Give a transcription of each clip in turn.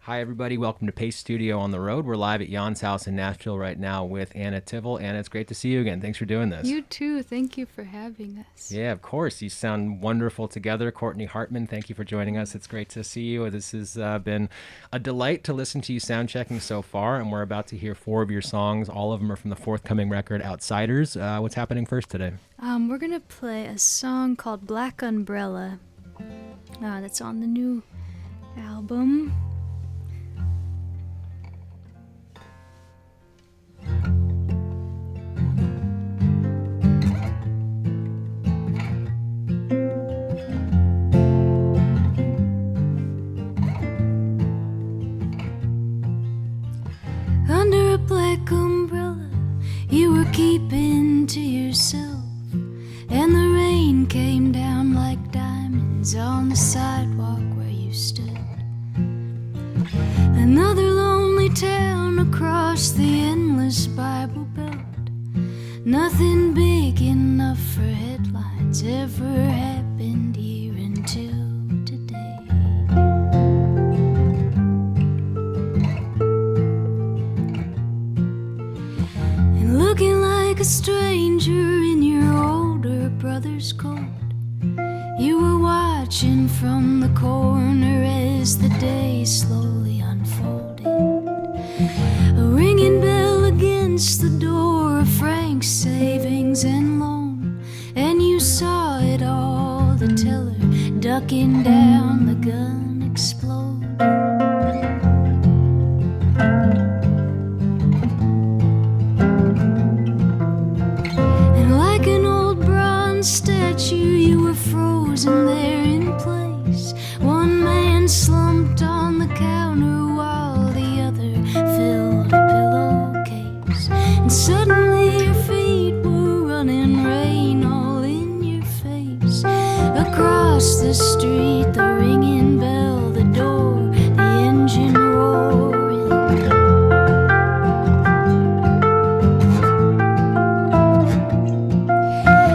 Hi, everybody. Welcome to Pace Studio on the Road. We're live at Jaan's house in Nashville right now with Anna Tivel. Anna, it's great to see you again. Thanks for doing this. You too. Thank you for having us. Yeah, of course. You sound wonderful together. Courtney Hartman, thank you for joining us. It's great to see you. This has been a delight to listen to you sound checking so far, and we're about to hear 4 of your songs. All of them are from the forthcoming record, Outsiders. What's happening first today? We're going to play a song called Black Umbrella that's on the new album. Under a black umbrella, you were keeping to yourself, and the rain came down like diamonds on the sidewalk where you stood. Another lonely town across the endless Bible Belt. Nothing big enough for headlines ever happened here until today. And looking like a stranger in your older brother's coat, you were watching from the corner as the day slowly unfolded. A ringing bell against the door of Frank's Savings and Loan, and you saw it all, the teller ducking down, the gun explode. And like an old bronze statue, you were frozen there in place. One man slumped on the counter while the other filled a pillowcase. And suddenly your feet were running, rain all in your face. Across the street, the ringing bell, the door, the engine roaring.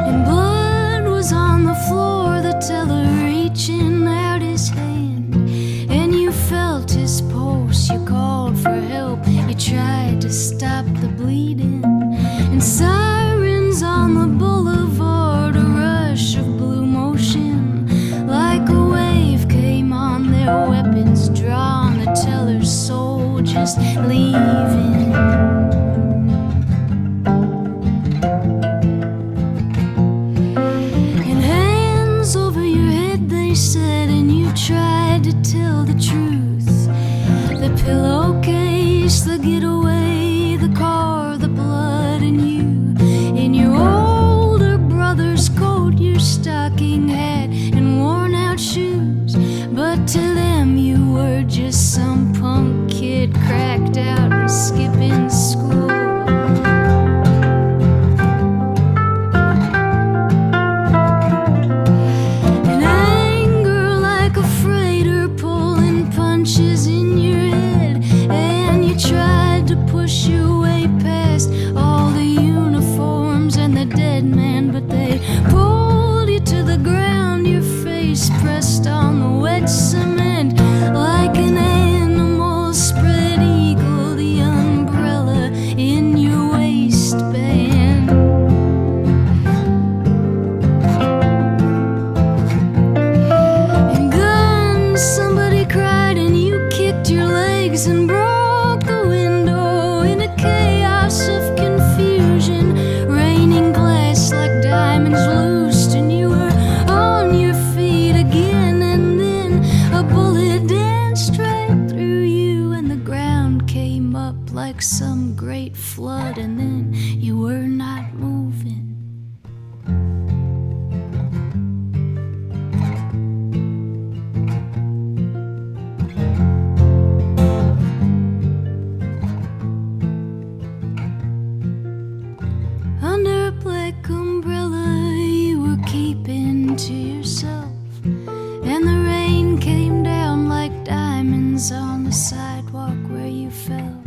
And blood was on the floor, the teller reaching out his hand, and you felt his pulse. You called for help, you tried to stop the bleeding. And sirens on the boulevard, a rush of blue motion, like a wave came on, their weapons drawn, the teller's soul just leaving. And hands over your head they said, and you tried to tell the truth. The pillowcase, the getaway, the car, the blood, and you in your older brother's coat, your stocking hat, and worn out shoes. But to them you were just some punk kid cracked out and skipping school. And anger like a freighter pulling punches in your head, and you tried to push your way past all the uniforms and the dead man, but they pulled you to the ground, your face pressed on the wet cement like an animal spread eagle, the umbrella in your waistband. And guns, somebody cried, and you kicked your legs and broke the window in a chaos of confusion, raining glass like diamonds loosed, and you were on your feet again. And then a bullet danced right through you, and the ground came up like some great flood, and then you were not moving. Under a black umbrella, you were keeping to yourself, and the rain came down like diamonds on the sidewalk where you fell.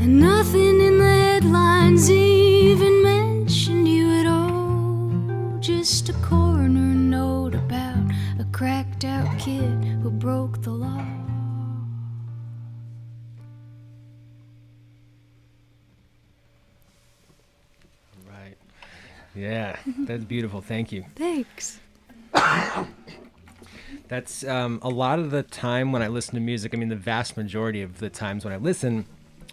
And nothing in the headlines even mentioned you at all, just a corner note about a cracked out kid who broke the law. Yeah, that's beautiful. Thank you. Thanks. That's a lot of the time when I listen to music. I mean, the vast majority of the times when I listen,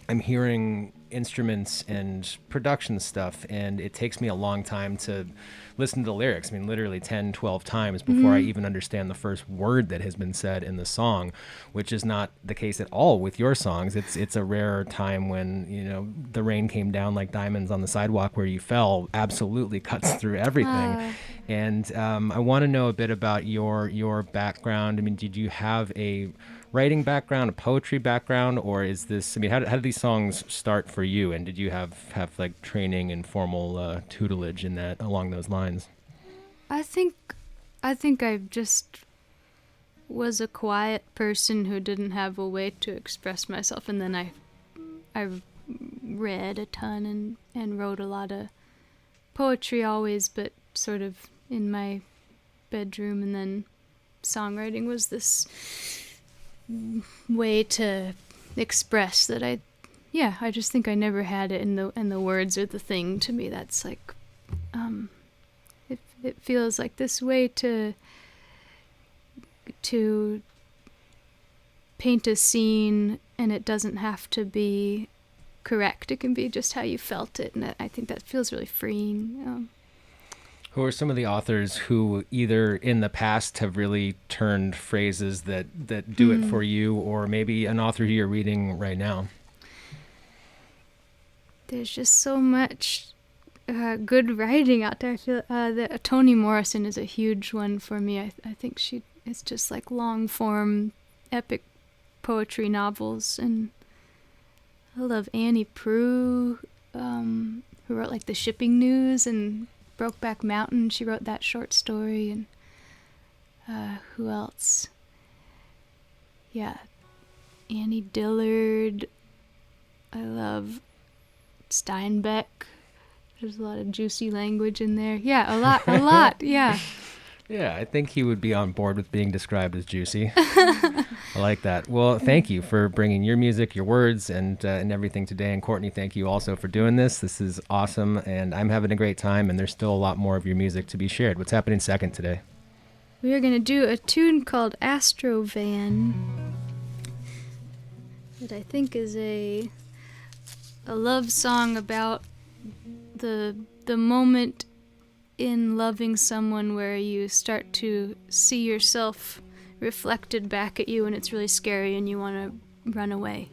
I'm hearing instruments and production stuff, and it takes me a long time to listen to the lyrics. I mean, literally 10, 12 times before I even understand the first word that has been said in the song, which is not the case at all with your songs. It's a rare time when, you know, the rain came down like diamonds on the sidewalk where you fell absolutely cuts through everything. And I want to know a bit about your background. I mean, did you have a writing background, a poetry background, or is this, I mean, how did these songs start for you? And did you have like training and formal tutelage in that along those lines? I think I just was a quiet person who didn't have a way to express myself, and then I read a ton and wrote a lot of poetry always, but sort of in my bedroom, and then songwriting was this way to express that I just think I never had it, and the words are the thing to me. That's like it feels like this way to paint a scene, and it doesn't have to be correct. It can be just how you felt it, and I think that feels really freeing. Who are some of the authors who either in the past have really turned phrases that do it for you, or maybe an author who you're reading right now? There's just so much good writing out there. I feel that Toni Morrison is a huge one for me. I think it's just like long form, epic poetry novels, and I love Annie Proulx, who wrote like The Shipping News and Brokeback Mountain. She wrote that short story. And who else? Yeah, Annie Dillard. I love Steinbeck. There's a lot of juicy language in there. Yeah, a lot, yeah. Yeah, I think he would be on board with being described as juicy. I like that. Well, thank you for bringing your music, your words, and everything today. And Courtney, thank you also for doing this. This is awesome, and I'm having a great time, and there's still a lot more of your music to be shared. What's happening second today? We are going to do a tune called Astrovan that I think is a love song about the moment in loving someone where you start to see yourself reflected back at you, and it's really scary and you want to run away.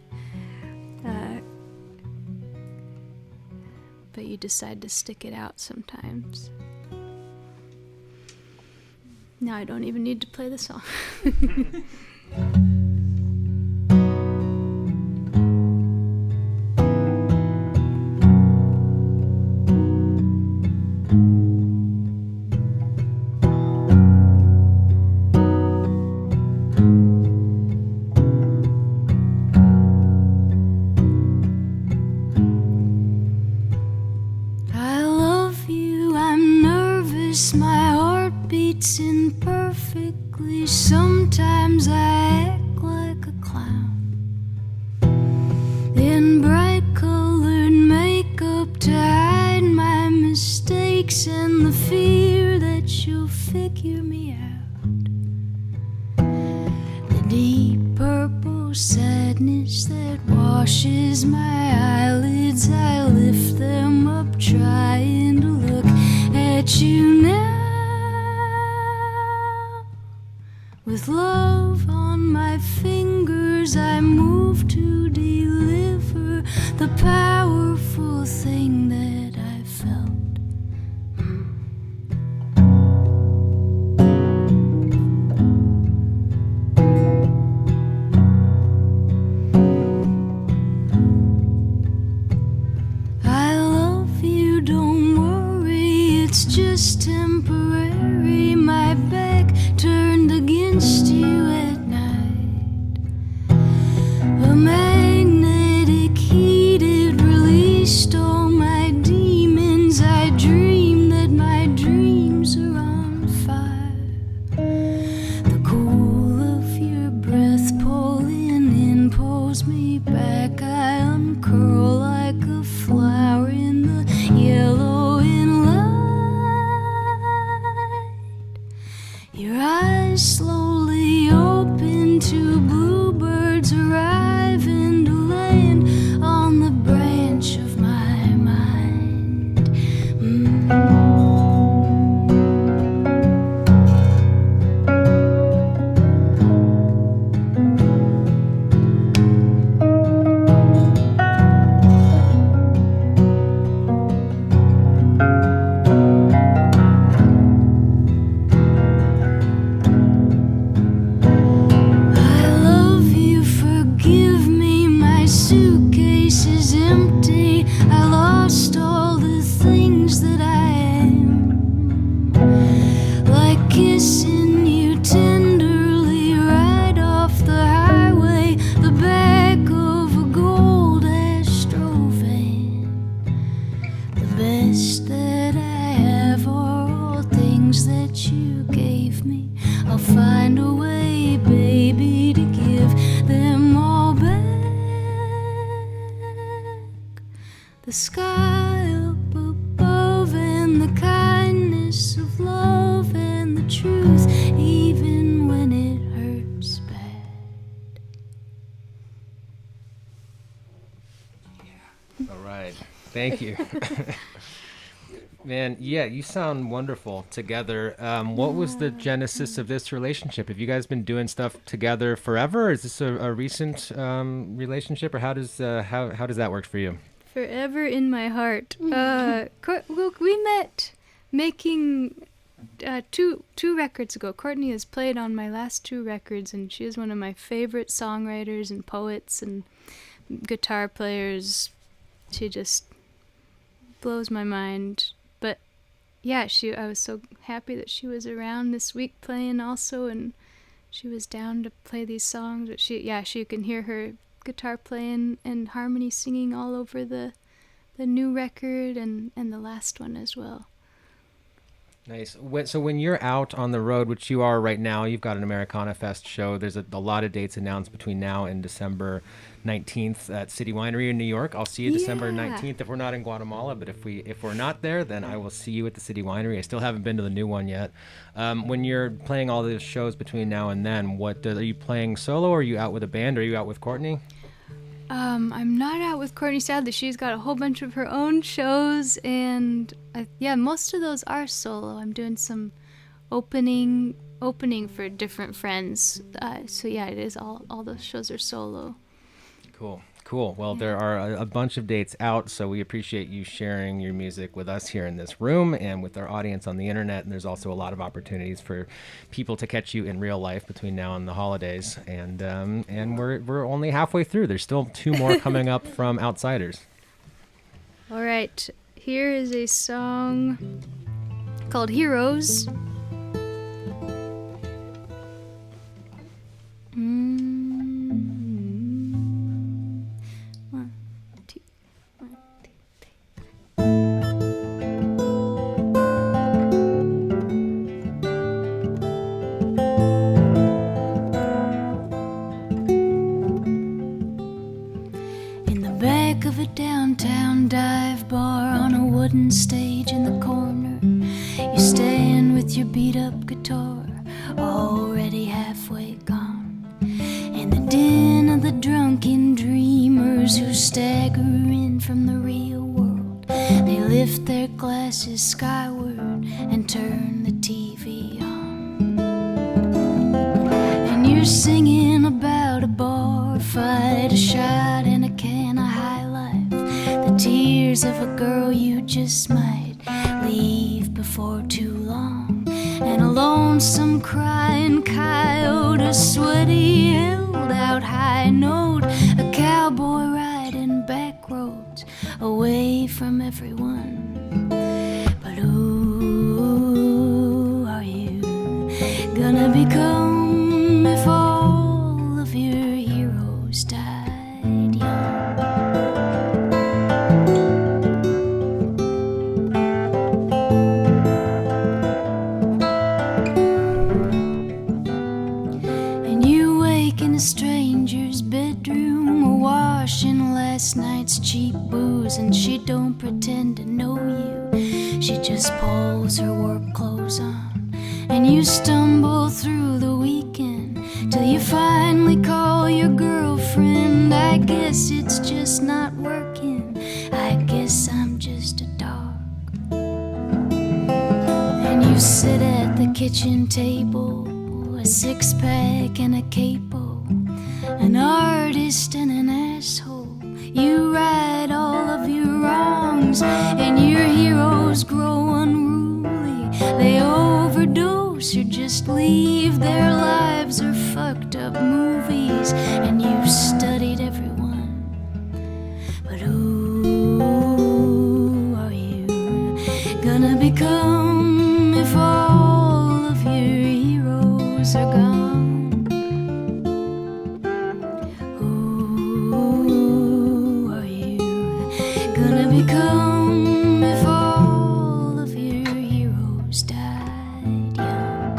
But you decide to stick it out sometimes. Now I don't even need to play the song. Imperfectly, sometimes I act like a clown in bright colored makeup to hide my mistakes and the fear that you'll figure me out. The deep purple sadness that washes my eyelids, I lift them up trying to look at you now. With love on my fingers, I move to deliver the powerful thing that I felt. I love you, don't worry, it's just temporary. My back turned against you at night. A magnetic heat, it released all my the sky up above, and the kindness of love and the truth, even when it hurts bad. All right. Thank you. Man, yeah, you sound wonderful together. What was the genesis of this relationship? Have you guys been doing stuff together forever? Or is this a recent relationship, or how does that work for you? Forever in my heart. We met making two records ago. Courtney has played on my last 2 records, and she is one of my favorite songwriters and poets and guitar players. She just blows my mind. But yeah, I was so happy that she was around this week playing also, and she was down to play these songs. But she can hear her guitar playing and harmony singing all over the new record and the last one as well. Nice. So when you're out on the road, which you are right now, you've got an Americana Fest show. There's a lot of dates announced between now and December 19th at City Winery in New York. I'll see you December 19th if we're not in Guatemala, but if we're not there, then I will see you at the City Winery. I still haven't been to the new one yet. When you're playing all those shows between now and then, are you playing solo, or are you out with a band, or are you out with Courtney? I'm not out with Courtney, sadly. She's got a whole bunch of her own shows, and most of those are solo. I'm doing some opening for different friends. So yeah, it is all those shows are solo. Cool. Well, there are a bunch of dates out, so we appreciate you sharing your music with us here in this room and with our audience on the internet. And there's also a lot of opportunities for people to catch you in real life between now and the holidays. And we're only halfway through. There's still 2 more coming up from Outsiders. All right, here is a song called Heroes. Downtown dive bar on a wooden stage in the corner, you stand with your beat up guitar, already halfway gone, and the din of the drunken dreamers who stagger in from the real world. They lift their glasses skyward and turn the TV on, and you're singing about a bar fight, a shot and a can of High Life, the tears of a girl you just might leave before too long, and a lonesome crying coyote, a sweaty held out high note, a cowboy riding back roads away from everyone. But who are you gonna become if all of your heroes died young? Stranger's bedroom, awash in last night's cheap booze, and she don't pretend to know you. She just pulls her work clothes on, and you stumble through the weekend till you finally call your girlfriend. I guess it's just not working. I guess I'm just a dog. And you sit at the kitchen table, a 6-pack and a capo, an artist and an asshole. You right all of your wrongs, and your heroes grow unruly. They overdose or just leave. Their lives are fucked up movies, and you've studied everyone. But who are you gonna become if all of your heroes are gone? Become if all of your heroes died young.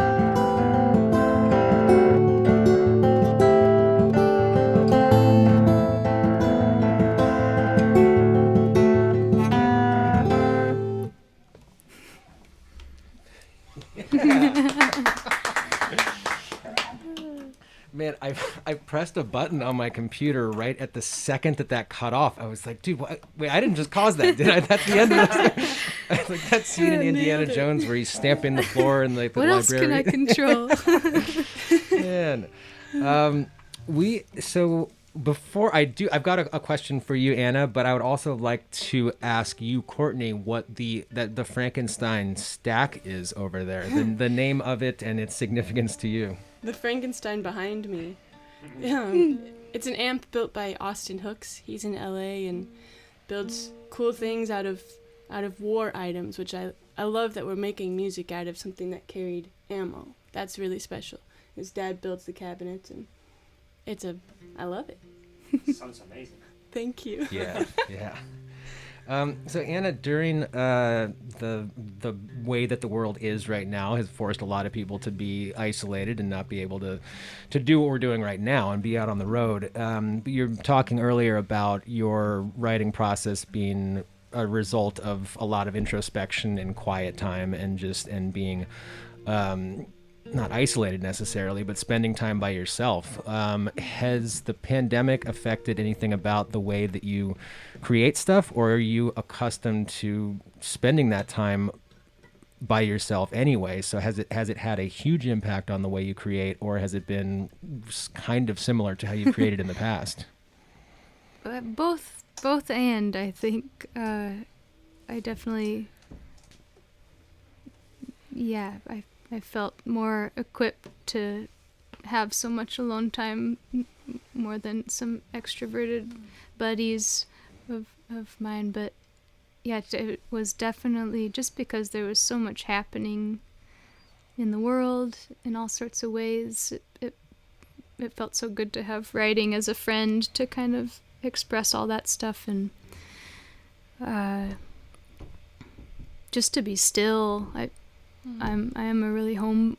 I pressed a button on my computer right at the second that cut off. I was like, dude, wait, I didn't just cause that, did I? That's the end of this. I was like, that scene in Indiana Jones where he's stamping the floor in like the what library. else can I control? Man, before I do, I've got a question for you, Anna, but I would also like to ask you, Courtney, what the Frankenstein stack is over there, the name of it and its significance to you. The Frankenstein behind me. It's an amp built by Austin Hooks. He's in LA and builds cool things out of war items, which I love that we're making music out of something that carried ammo. That's really special. His dad builds the cabinets, and I love it. Sounds amazing. Thank you. Yeah. So Anna, during the way that the world is right now has forced a lot of people to be isolated and not be able to do what we're doing right now and be out on the road. You're talking earlier about your writing process being a result of a lot of introspection and quiet time and being not isolated necessarily, but spending time by yourself. Has the pandemic affected anything about the way that you create stuff, or are you accustomed to spending that time by yourself anyway? So has it had a huge impact on the way you create, or has it been kind of similar to how you created in the past? Both, and I think I definitely, I felt more equipped to have so much alone time, more than some extroverted buddies of mine. But yeah, it was definitely just because there was so much happening in the world in all sorts of ways. It felt so good to have writing as a friend to kind of express all that stuff, and just to be still. I am a really home,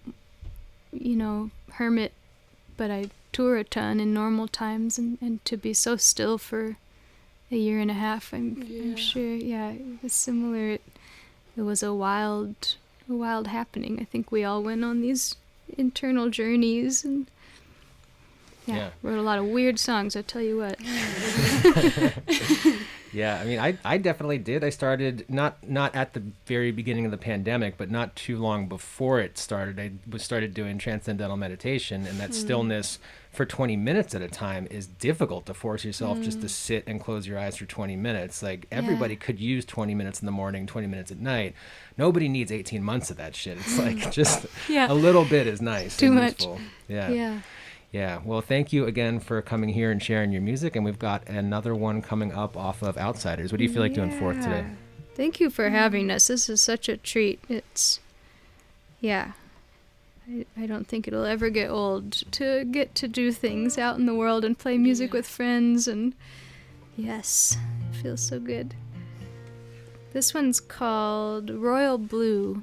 hermit, but I tour a ton in normal times, and to be so still for a year and a half, I'm sure, it was similar. It was a wild happening. I think we all went on these internal journeys, and wrote a lot of weird songs, I tell you what. Yeah, I mean, I definitely did. I started not at the very beginning of the pandemic, but not too long before it started. I started doing transcendental meditation, and that stillness for 20 minutes at a time is difficult to force yourself just to sit and close your eyes for 20 minutes. Like, everybody could use 20 minutes in the morning, 20 minutes at night. Nobody needs 18 months of that shit. It's like just a little bit is nice. Too and much. Useful. Yeah. Well, thank you again for coming here and sharing your music. And we've got another one coming up off of Outsiders. What do you feel like doing fourth today? Thank you for having us. This is such a treat. It's, I don't think it'll ever get old to get to do things out in the world and play music with friends. And yes, it feels so good. This one's called Royal Blue.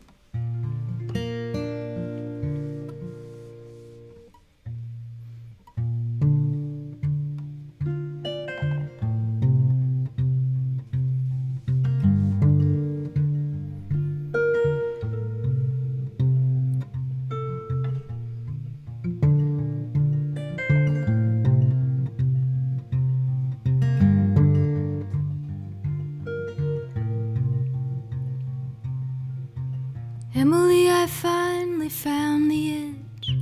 Emily, I finally found the edge.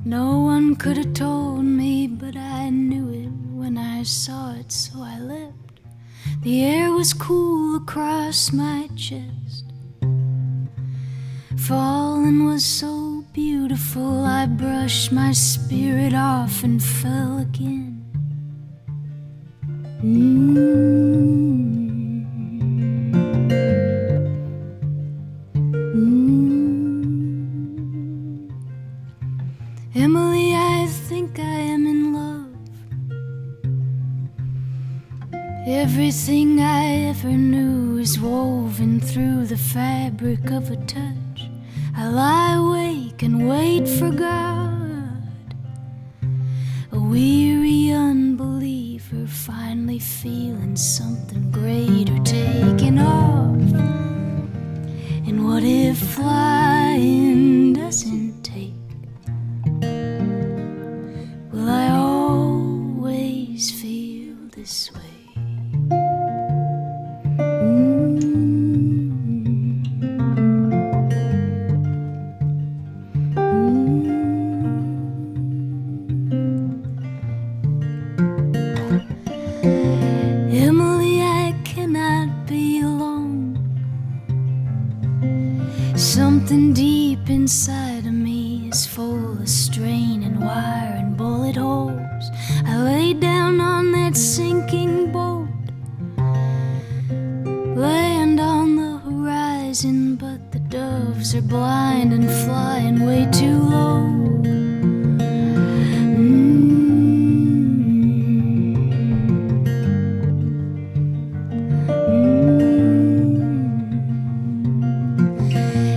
No one could have told me, but I knew it when I saw it, so I leapt. The air was cool across my chest. Falling was so beautiful, I brushed my spirit off and fell again. Emily, I think I am in love. Everything I ever knew is woven through the fabric of a touch. I lie awake and wait for God, a weary unbeliever finally feeling something greater taking off. And what if flying doesn't take this way. Emily, I cannot be alone. Something deep inside of me is full of strain and wire and bullet holes. I lay down on that sinking boat, land on the horizon, but the doves are blind and flying way too low.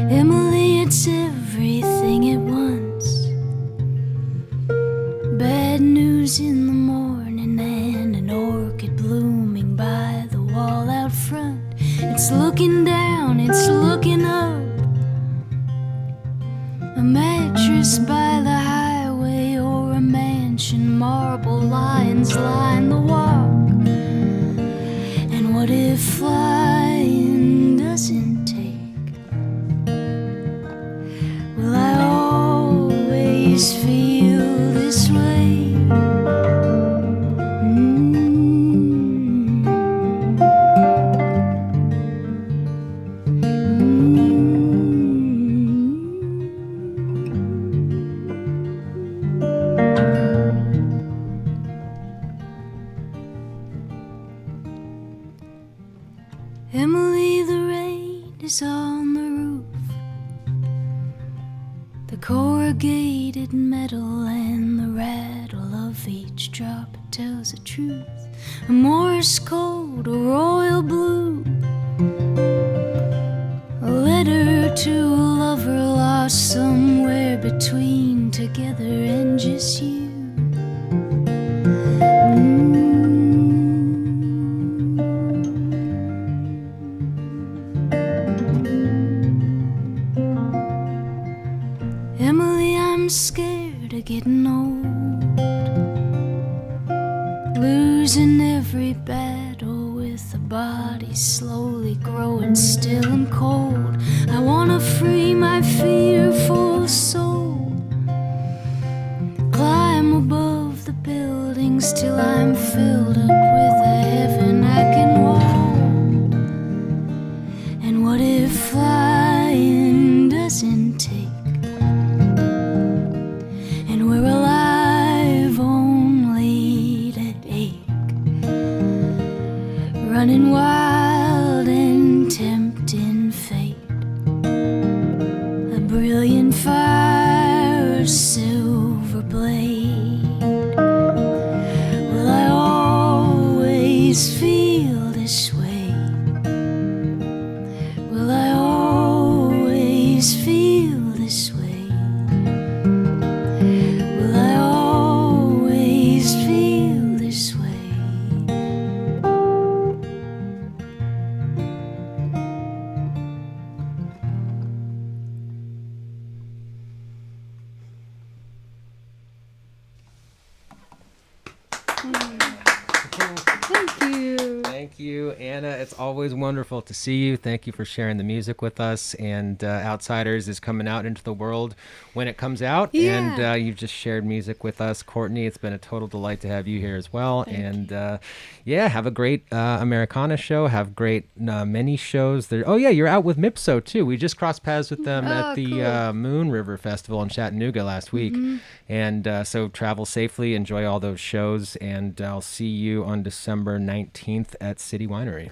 Emily, it's everything at once. Bad news in the morning and an orchid blooming by the wall out front. It's looking down, it's looking up. A mattress by the highway or a mansion, marble lions line the walk. And what if flying doesn't take? Will I always feel this way? Emily, the rain is on the roof. The corrugated metal and the rattle of each drop tells the truth. A Morse code, a royal blue, a letter to a lover lost somewhere between together and just you. Emily, I'm scared of getting old, losing every battle with a body slowly growing still and cold. I wanna free my fearful soul, climb above the buildings till I'm filled up with a heaven I can hold. And what if flying doesn't take? And we're alive only to ache, running wild and tempting fate. A brilliant fire, a silver blade. Will I always feel this way? Will I always feel this way? Will I always feel this way? Thank you. Thank you, Anna. It's always wonderful to see you. Thank you for sharing the music with us. And Outsiders is coming out into the world when it comes out. Yeah. And you've just shared music with us. Courtney, it's been a total delight to have you here as well. Thank Yeah, have a great Americana show. Have great many shows. There. Oh, yeah, you're out with Mipso, too. We just crossed paths with them at the cool. Moon River Festival in Chattanooga last week. And so travel safely. Enjoy all those shows. And I'll see you on December 19th at City Winery.